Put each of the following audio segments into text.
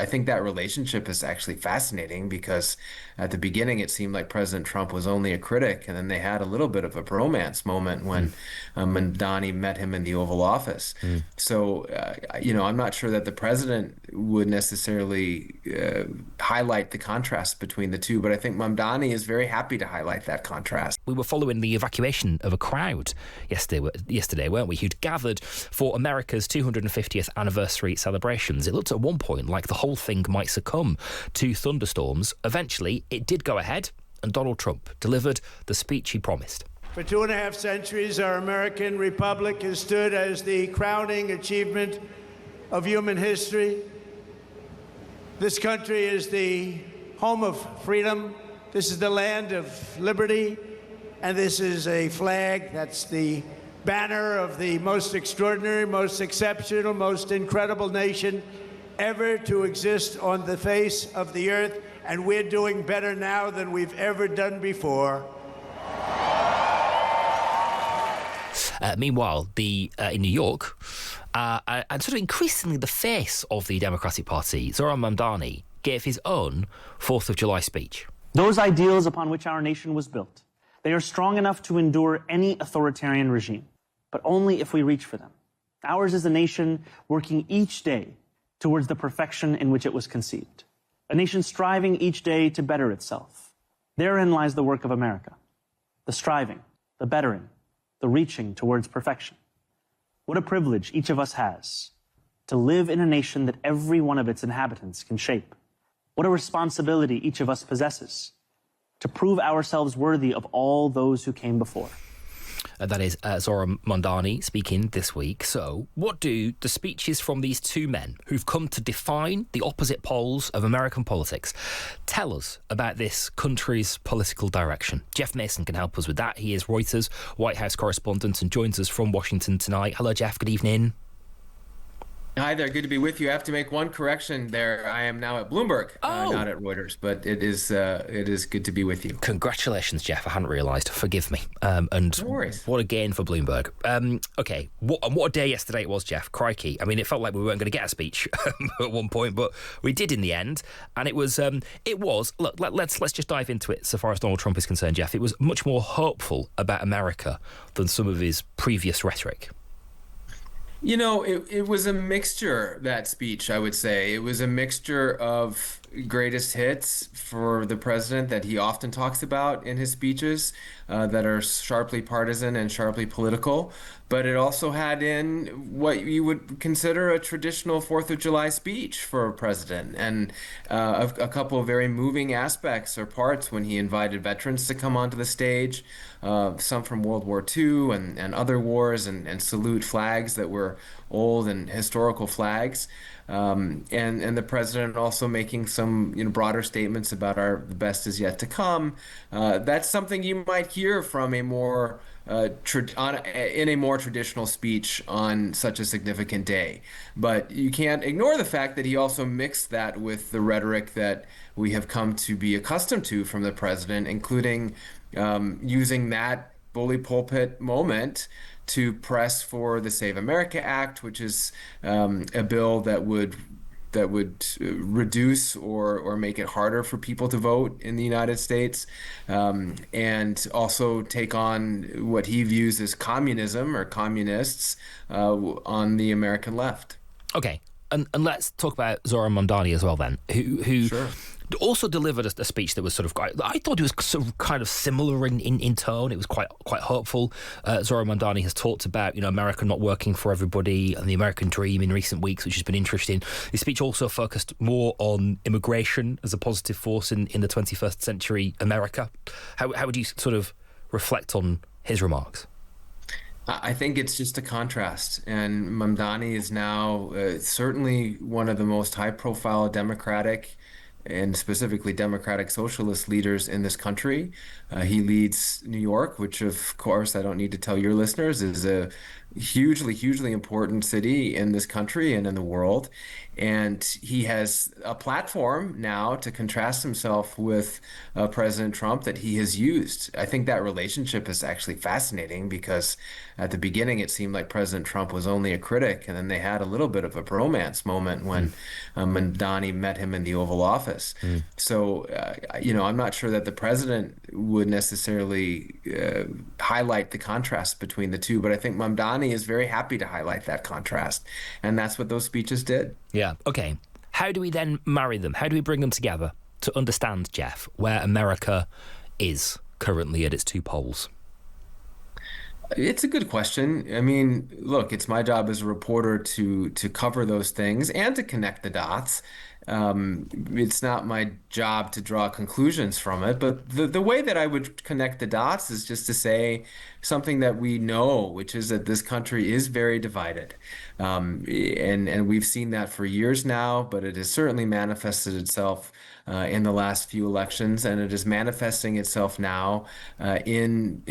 I think that relationship is actually fascinating because at the beginning it seemed like President Trump was only a critic, and then they had a little bit of a bromance moment when Mamdani met him in the Oval Office. Mm. So, I'm not sure that the president would necessarily highlight the contrast between the two, but I think Mamdani is very happy to highlight that contrast. We were following the evacuation of a crowd yesterday, weren't we, who'd gathered for America's 250th anniversary celebrations. It looked at one point like the whole thing might succumb to thunderstorms. Eventually, it did go ahead, and Donald Trump delivered the speech he promised. For 2.5 centuries, our American republic has stood as the crowning achievement of human history. This country is the home of freedom. This is the land of liberty. And this is a flag that's the banner of the most extraordinary, most exceptional, most incredible nation ever to exist on the face of the earth. And we're doing better now than we've ever done before. Meanwhile, in New York, and sort of increasingly the face of the Democratic Party, Zoran Mandani, gave his own 4th of July speech. Those ideals upon which our nation was built, they are strong enough to endure any authoritarian regime, but only if we reach for them. Ours is a nation working each day towards the perfection in which it was conceived, a nation striving each day to better itself. Therein lies the work of America, the striving, the bettering, the reaching towards perfection. What a privilege each of us has to live in a nation that every one of its inhabitants can shape. What a responsibility each of us possesses to prove ourselves worthy of all those who came before. That is Zoran Mandani speaking this week. So, what do the speeches from these two men who've come to define the opposite poles of American politics tell us about this country's political direction? Jeff Mason can help us with that. He is Reuters White House correspondent and joins us from Washington tonight. Hello, Jeff. Good evening. Hi there, good to be with you. I have to make one correction there. I am now at Bloomberg, not at Reuters, but it is good to be with you. Congratulations, Jeff. I hadn't realised. Forgive me. And no worries. What a gain for Bloomberg. Okay, what a day yesterday it was, Jeff. Crikey. I mean, it felt like we weren't going to get a speech at one point, but we did in the end. And it was. Look, let's just dive into it. So far as Donald Trump is concerned, Jeff, it was much more hopeful about America than some of his previous rhetoric. You know, it was a mixture, that speech, I would say. It was a mixture of greatest hits for the president that he often talks about in his speeches that are sharply partisan and sharply political. But it also had in what you would consider a traditional 4th of July speech for a president, and a couple of very moving aspects or parts when he invited veterans to come onto the stage, some from World War II and other wars, and salute flags that were old and historical flags. And the president also making some broader statements about the best is yet to come. That's something you might hear from a more in a more traditional speech on such a significant day. But you can't ignore the fact that he also mixed that with the rhetoric that we have come to be accustomed to from the president, including using that bully pulpit moment to press for the Save America Act, which is a bill that would reduce or make it harder for people to vote in the United States, and also take on what he views as communism or communists on the American left. Okay, and let's talk about Zoran Mandani as well then, who Sure. also delivered a speech that was sort of I thought it was sort of kind of similar in tone. It was quite hopeful. Zoran Mandani has talked about America not working for everybody and the American dream in recent weeks, which has been interesting. His speech also focused more on immigration as a positive force in the 21st century America. How would you sort of reflect on his remarks? I think it's just a contrast, and Mamdani is now certainly one of the most high-profile Democratic and specifically Democratic Socialist leaders in this country. He leads New York, which of course I don't need to tell your listeners is a hugely, hugely important city in this country and in the world. And he has a platform now to contrast himself with President Trump that he has used. I think that relationship is actually fascinating because at the beginning it seemed like President Trump was only a critic, and then they had a little bit of a bromance moment when Mamdani met him in the Oval Office. So, I'm not sure that the president would necessarily highlight the contrast between the two, but I think Mamdani is very happy to highlight that contrast, and that's what those speeches did. Yeah. Okay. How do we then marry them? How do we bring them together to understand, Jeff, where America is currently at its two poles? It's a good question. I mean, look, it's my job as a reporter to cover those things and to connect the dots. It's not my job to draw conclusions from it, but the way that I would connect the dots is just to say something that we know, which is that this country is very divided. And we've seen that for years now, but it has certainly manifested itself in the last few elections, and it is manifesting itself now in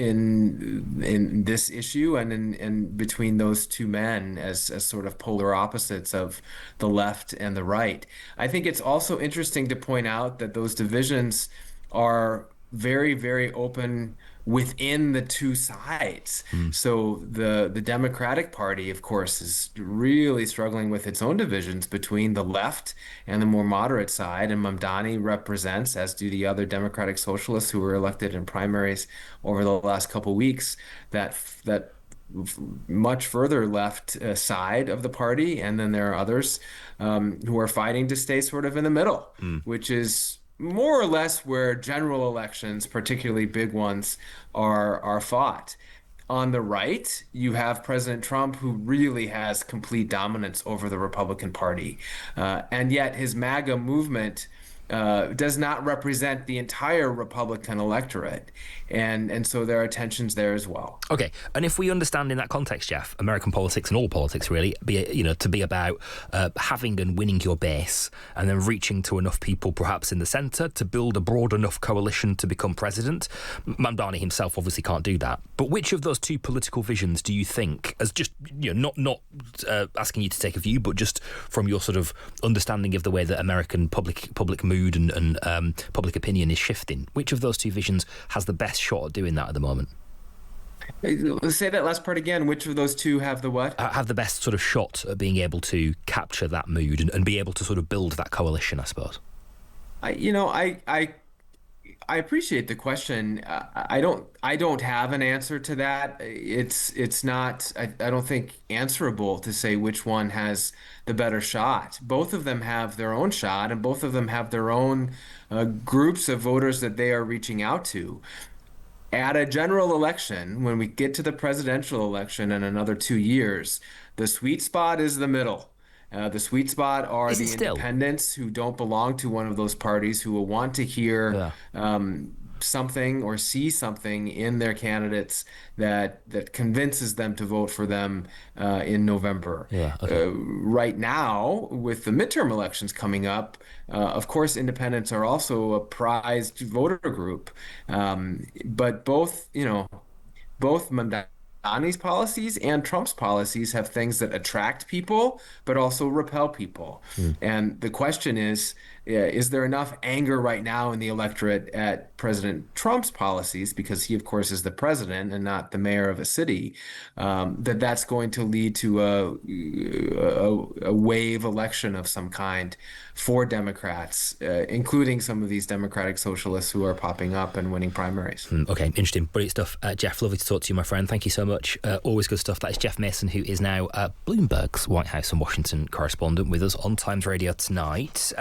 this issue and in between those two men as sort of polar opposites of the left and the right. I think it's also interesting to point out that those divisions are very, very open within the two sides. So the Democratic Party, of course, is really struggling with its own divisions between the left and the more moderate side. And Mamdani represents, as do the other Democratic Socialists who were elected in primaries over the last couple of weeks, that much further left side of the party. And then there are others who are fighting to stay sort of in the middle, which is more or less where general elections, particularly big ones, are fought. On the right, you have President Trump, who really has complete dominance over the Republican Party. And yet his MAGA movement does not represent the entire Republican electorate. And so there are tensions there as well. Okay, and if we understand in that context, Jeff, American politics and all politics really, to be about having and winning your base and then reaching to enough people perhaps in the centre to build a broad enough coalition to become president. Mamdani himself obviously can't do that. But which of those two political visions do you think, as just, not asking you to take a view, but just from your sort of understanding of the way that American public mood and public opinion is shifting, which of those two visions has the best shot at doing that at the moment? Say that last part again. Which of those two have the what? Have the best sort of shot at being able to capture that mood and be able to sort of build that coalition, I suppose. I appreciate the question. I don't have an answer to that. It's not, I don't think, answerable to say which one has the better shot. Both of them have their own shot, and both of them have their own groups of voters that they are reaching out to. At a general election, when we get to the presidential election in another 2 years, the sweet spot is the middle. The sweet spot are the independents who don't belong to one of those parties, who will want to hear something or see something in their candidates that convinces them to vote for them in November. Right now, with the midterm elections coming up, of course, independents are also a prized voter group. But both Mamdani's policies and Trump's policies have things that attract people, but also repel people. And the question is there enough anger right now in the electorate at President Trump's policies, because he, of course, is the president and not the mayor of a city, that's going to lead to a wave election of some kind for Democrats, including some of these Democratic Socialists who are popping up and winning primaries. Okay, interesting. Brilliant stuff. Jeff, lovely to talk to you, my friend. Thank you so much. Always good stuff. That is Jeff Mason, who is now Bloomberg's White House and Washington correspondent, with us on Times Radio tonight.